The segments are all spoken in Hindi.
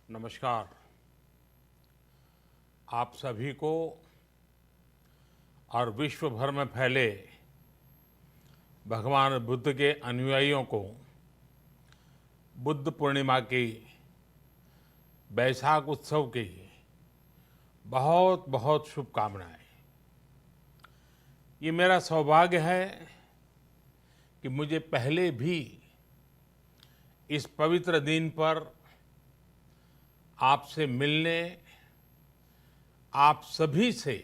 नमस्कार। आप सभी को और विश्व भर में फैले भगवान बुद्ध के अनुयायियों को बुद्ध पूर्णिमा की बैसाख उत्सव की बहुत बहुत शुभकामनाएं। ये मेरा सौभाग्य है कि मुझे पहले भी इस पवित्र दिन पर आपसे मिलने, आप सभी से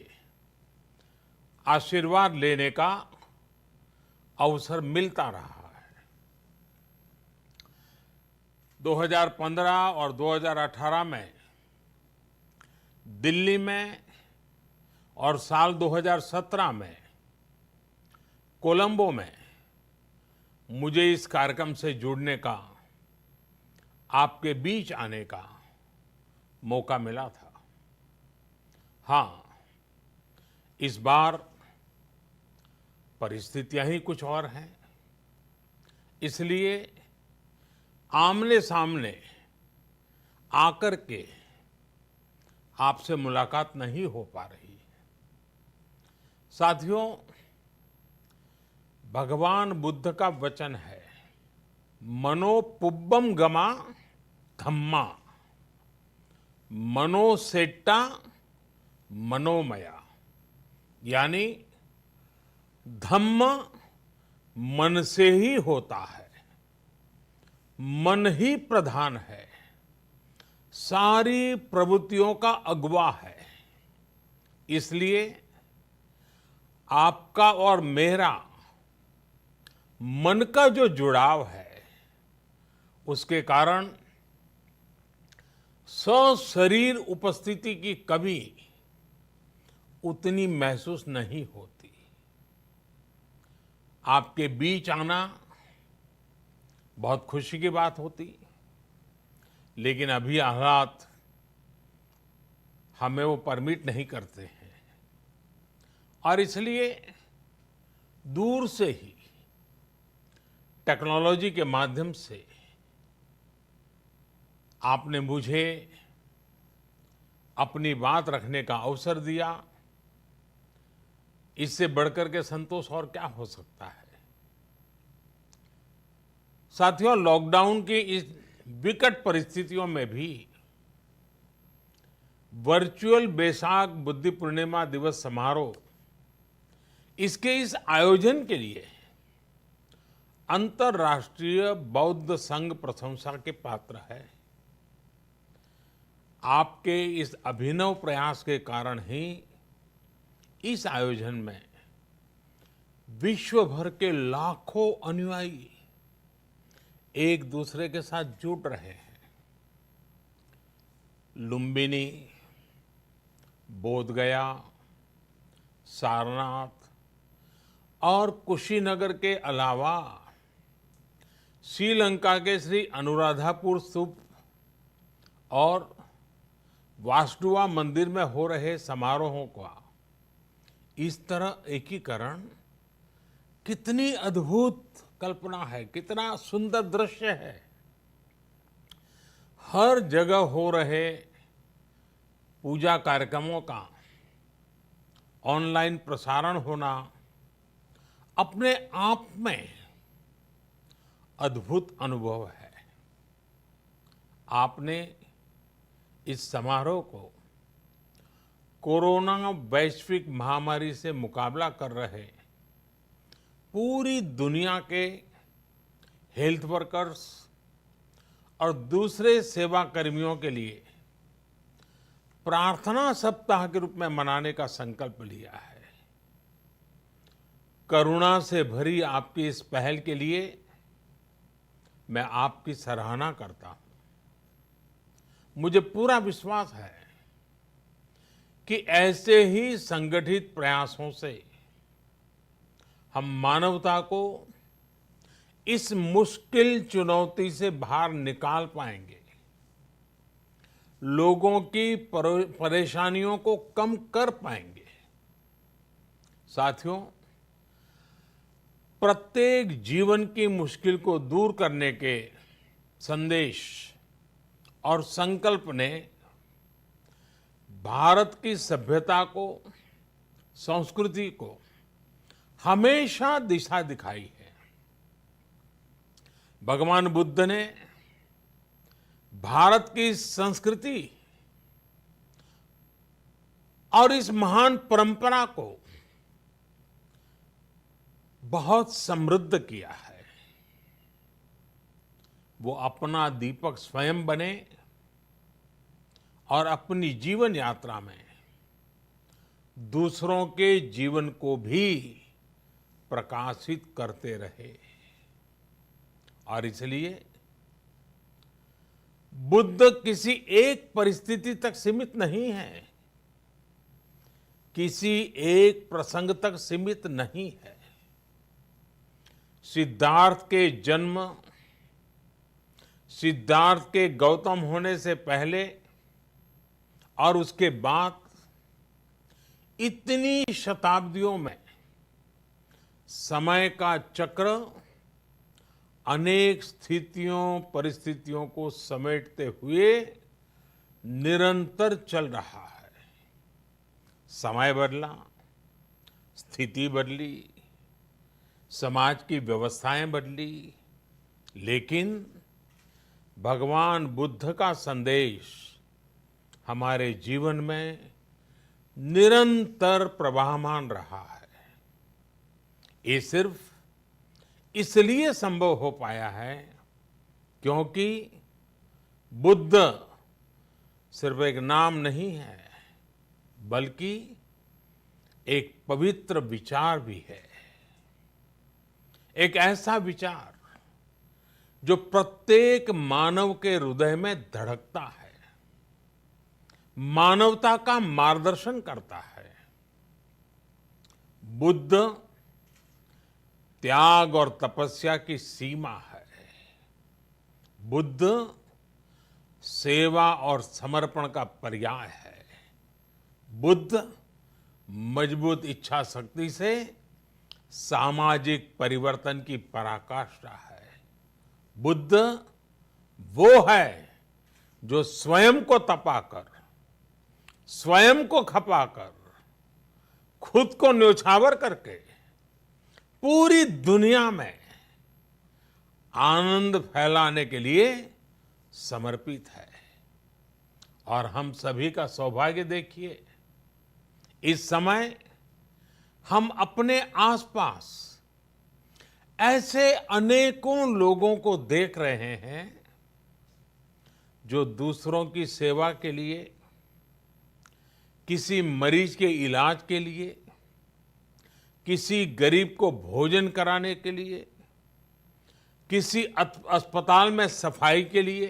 आशीर्वाद लेने का अवसर मिलता रहा है। 2015 और 2018 में दिल्ली में और साल 2017 में कोलंबो में मुझे इस कार्यक्रम से जुड़ने का, आपके बीच आने का मौका मिला था। हाँ, इस बार परिस्थितियां ही कुछ और हैं, इसलिए आमने सामने आकर के आपसे मुलाकात नहीं हो पा रही है। साथियों, भगवान बुद्ध का वचन है, मनो पुब्बम गमा धम्मा, मनोसेट्टा मनोमया। यानी धम्म मन से ही होता है, मन ही प्रधान है, सारी प्रवृत्तियों का अगुवा है। इसलिए आपका और मेरा मन का जो जुड़ाव है, उसके कारण सशरीर उपस्थिति की कभी उतनी महसूस नहीं होती। आपके बीच आना बहुत खुशी की बात होती, लेकिन अभी हालात हमें वो परमिट नहीं करते हैं और इसलिए दूर से ही टेक्नोलॉजी के माध्यम से आपने मुझे अपनी बात रखने का अवसर दिया। इससे बढ़कर के संतोष और क्या हो सकता है। साथियों, लॉकडाउन की इस विकट परिस्थितियों में भी वर्चुअल बैसाख बुद्ध पूर्णिमा दिवस समारोह, इसके इस आयोजन के लिए अंतर्राष्ट्रीय बौद्ध संघ प्रशंसा के पात्र है। आपके इस अभिनव प्रयास के कारण ही इस आयोजन में विश्व भर के लाखों अनुयायी एक दूसरे के साथ जुड़ रहे हैं। लुम्बिनी, बोधगया, सारनाथ और कुशीनगर के अलावा श्रीलंका के श्री अनुराधापुर स्तूप और वासुदेवा मंदिर में हो रहे समारोहों का इस तरह एकीकरण कितनी अद्भुत कल्पना है, कितना सुंदर दृश्य है। हर जगह हो रहे पूजा कार्यक्रमों का ऑनलाइन प्रसारण होना अपने आप में अद्भुत अनुभव है। आपने इस समारोह को कोरोना वैश्विक महामारी से मुकाबला कर रहे पूरी दुनिया के हेल्थ वर्कर्स और दूसरे सेवा कर्मियों के लिए प्रार्थना सप्ताह के रूप में मनाने का संकल्प लिया है। करुणा से भरी आपकी इस पहल के लिए मैं आपकी सराहना करता हूं। मुझे पूरा विश्वास है कि ऐसे ही संगठित प्रयासों से हम मानवता को इस मुश्किल चुनौती से बाहर निकाल पाएंगे, लोगों की परेशानियों को कम कर पाएंगे। साथियों, प्रत्येक जीवन की मुश्किल को दूर करने के संदेश और संकल्प ने भारत की सभ्यता को, संस्कृति को हमेशा दिशा दिखाई है। भगवान बुद्ध ने भारत की संस्कृति और इस महान परंपरा को बहुत समृद्ध किया है। वो अपना दीपक स्वयं बने और अपनी जीवन यात्रा में दूसरों के जीवन को भी प्रकाशित करते रहे। और इसलिए बुद्ध किसी एक परिस्थिति तक सीमित नहीं है, किसी एक प्रसंग तक सीमित नहीं है। सिद्धार्थ के जन्म, सिद्धार्थ के गौतम होने से पहले और उसके बाद इतनी शताब्दियों में समय का चक्र अनेक स्थितियों, परिस्थितियों को समेटते हुए निरंतर चल रहा है। समय बदला, स्थिति बदली, समाज की व्यवस्थाएं बदली, लेकिन भगवान बुद्ध का संदेश हमारे जीवन में निरंतर प्रवाहमान रहा है। ये सिर्फ इसलिए संभव हो पाया है क्योंकि बुद्ध सिर्फ एक नाम नहीं है, बल्कि एक पवित्र विचार भी है। एक ऐसा विचार जो प्रत्येक मानव के हृदय में धड़कता है, मानवता का मार्गदर्शन करता है। बुद्ध त्याग और तपस्या की सीमा है। बुद्ध सेवा और समर्पण का पर्याय है। बुद्ध मजबूत इच्छा शक्ति से सामाजिक परिवर्तन की पराकाष्ठा है। बुद्ध वो है जो स्वयं को तपाकर, स्वयं को खपाकर, खुद को न्योछावर करके पूरी दुनिया में आनंद फैलाने के लिए समर्पित है। और हम सभी का सौभाग्य देखिए, इस समय हम अपने आसपास ऐसे अनेकों लोगों को देख रहे हैं जो दूसरों की सेवा के लिए, किसी मरीज के इलाज के लिए, किसी गरीब को भोजन कराने के लिए, किसी अस्पताल में सफाई के लिए,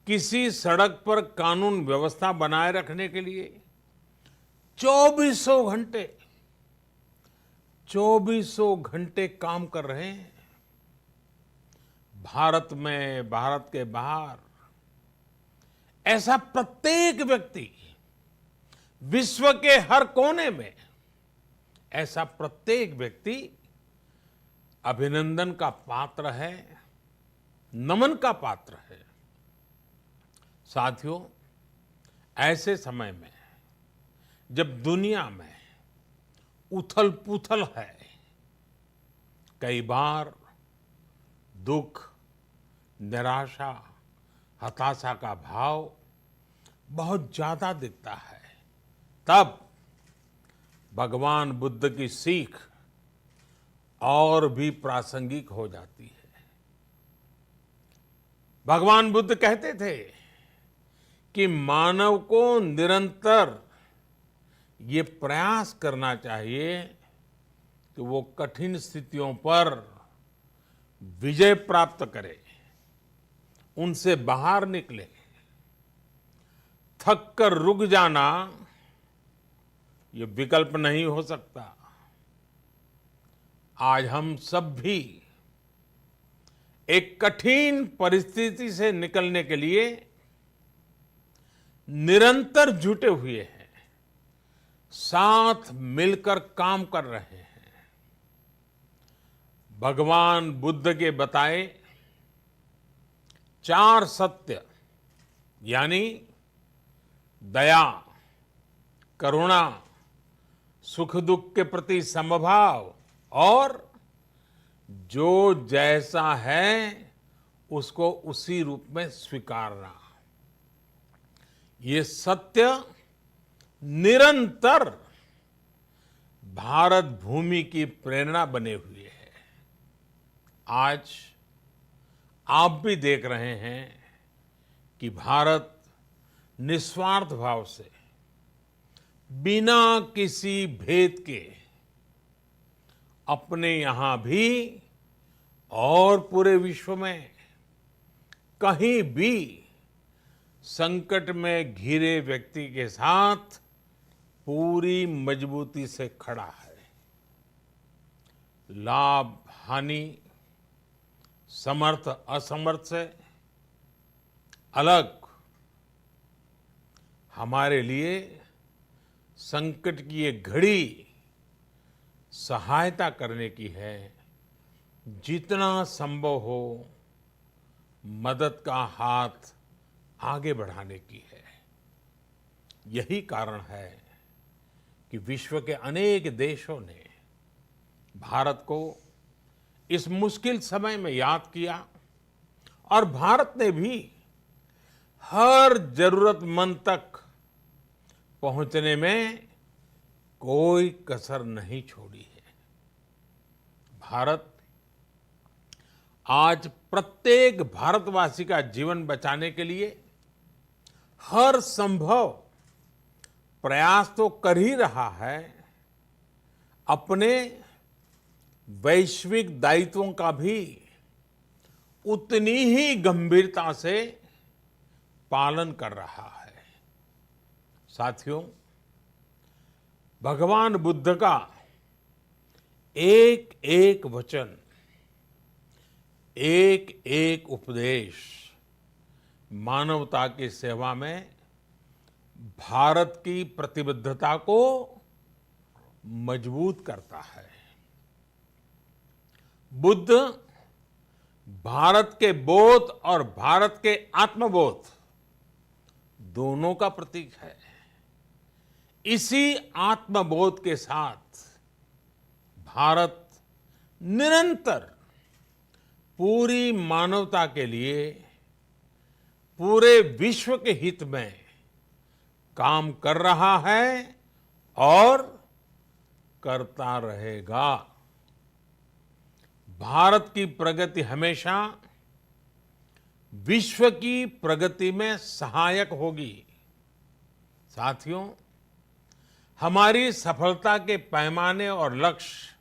किसी सड़क पर कानून व्यवस्था बनाए रखने के लिए चौबीसों घंटे काम कर रहे हैं। भारत में, भारत के बाहर ऐसा प्रत्येक व्यक्ति, विश्व के हर कोने में ऐसा प्रत्येक व्यक्ति अभिनंदन का पात्र है, नमन का पात्र है। साथियों, ऐसे समय में जब दुनिया में उथल पुथल है, कई बार दुख, निराशा, हताशा का भाव बहुत ज्यादा दिखता है, तब भगवान बुद्ध की सीख और भी प्रासंगिक हो जाती है। भगवान बुद्ध कहते थे कि मानव को निरंतर ये प्रयास करना चाहिए कि वो कठिन स्थितियों पर विजय प्राप्त करे, उनसे बाहर निकले। थक कर रुक जाना ये विकल्प नहीं हो सकता। आज हम सब भी एक कठिन परिस्थिति से निकलने के लिए निरंतर जुटे हुए हैं, साथ मिलकर काम कर रहे हैं। भगवान बुद्ध के बताए 4 सत्य यानी दया, करुणा, सुख दुख के प्रति समभाव और जो जैसा है उसको उसी रूप में स्वीकारना। ये सत्य निरंतर भारत भूमि की प्रेरणा बने हुए है। आज आप भी देख रहे हैं कि भारत निस्वार्थ भाव से बिना किसी भेद के अपने यहां भी और पूरे विश्व में कहीं भी संकट में घिरे व्यक्ति के साथ पूरी मजबूती से खड़ा है। लाभ हानि, समर्थ असमर्थ से अलग हमारे लिए संकट की ये घड़ी सहायता करने की है। जितना संभव हो मदद का हाथ आगे बढ़ाने की है। यही कारण है कि विश्व के अनेक देशों ने भारत को इस मुश्किल समय में याद किया और भारत ने भी हर जरूरतमंद तक पहुंचने में कोई कसर नहीं छोड़ी है। भारत आज प्रत्येक भारतवासी का जीवन बचाने के लिए हर संभव प्रयास तो कर ही रहा है, अपने वैश्विक दायित्वों का भी उतनी ही गंभीरता से पालन कर रहा है। साथियों, भगवान बुद्ध का एक एक वचन, एक एक उपदेश मानवता की सेवा में भारत की प्रतिबद्धता को मजबूत करता है। बुद्ध भारत के बोध और भारत के आत्मबोध दोनों का प्रतीक है। इसी आत्मबोध के साथ भारत निरंतर पूरी मानवता के लिए, पूरे विश्व के हित में काम कर रहा है और करता रहेगा। भारत की प्रगति हमेशा विश्व की प्रगति में सहायक होगी। साथियों, हमारी सफलता के पैमाने और लक्ष्य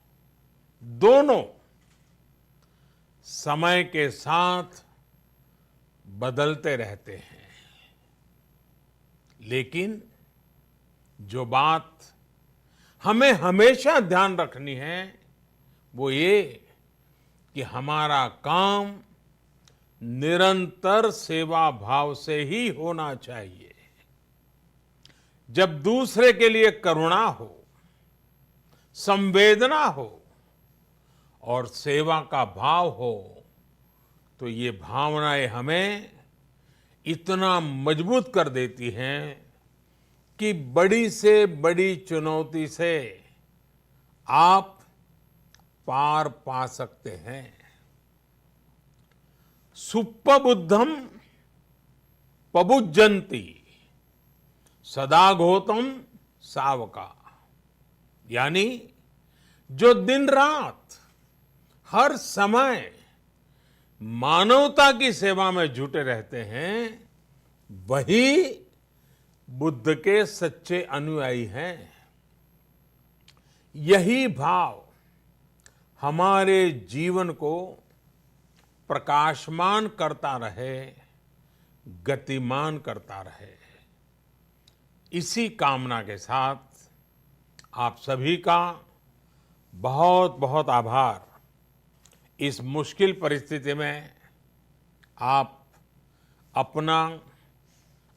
दोनों समय के साथ बदलते रहते हैं, लेकिन जो बात हमें हमेशा ध्यान रखनी है वो ये कि हमारा काम निरंतर सेवा भाव से ही होना चाहिए। जब दूसरे के लिए करुणा हो, संवेदना हो और सेवा का भाव हो तो ये भावनाएं हमें इतना मजबूत कर देती हैं कि बड़ी से बड़ी चुनौती से आप पार पा सकते हैं। सुप्पबुद्धम पबुज्जन्ति सदाघोतम सावका, यानी जो दिन रात हर समय मानवता की सेवा में जुटे रहते हैं वही बुद्ध के सच्चे अनुयायी हैं। यही भाव हमारे जीवन को प्रकाशमान करता रहे, गतिमान करता रहे। इसी कामना के साथ आप सभी का बहुत बहुत आभार। इस मुश्किल परिस्थिति में आप अपना,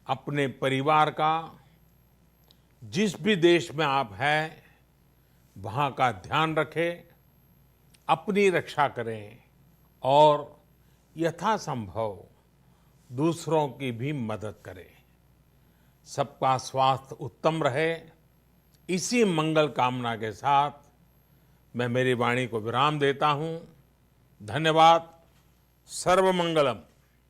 अपने परिवार का, जिस भी देश में आप हैं वहां का ध्यान रखें, अपनी रक्षा करें और यथासंभव दूसरों की भी मदद करें। सबका स्वास्थ्य उत्तम रहे, इसी मंगल कामना के साथ मैं मेरी वाणी को विराम देता हूं। धन्यवाद। सर्वमंगलम।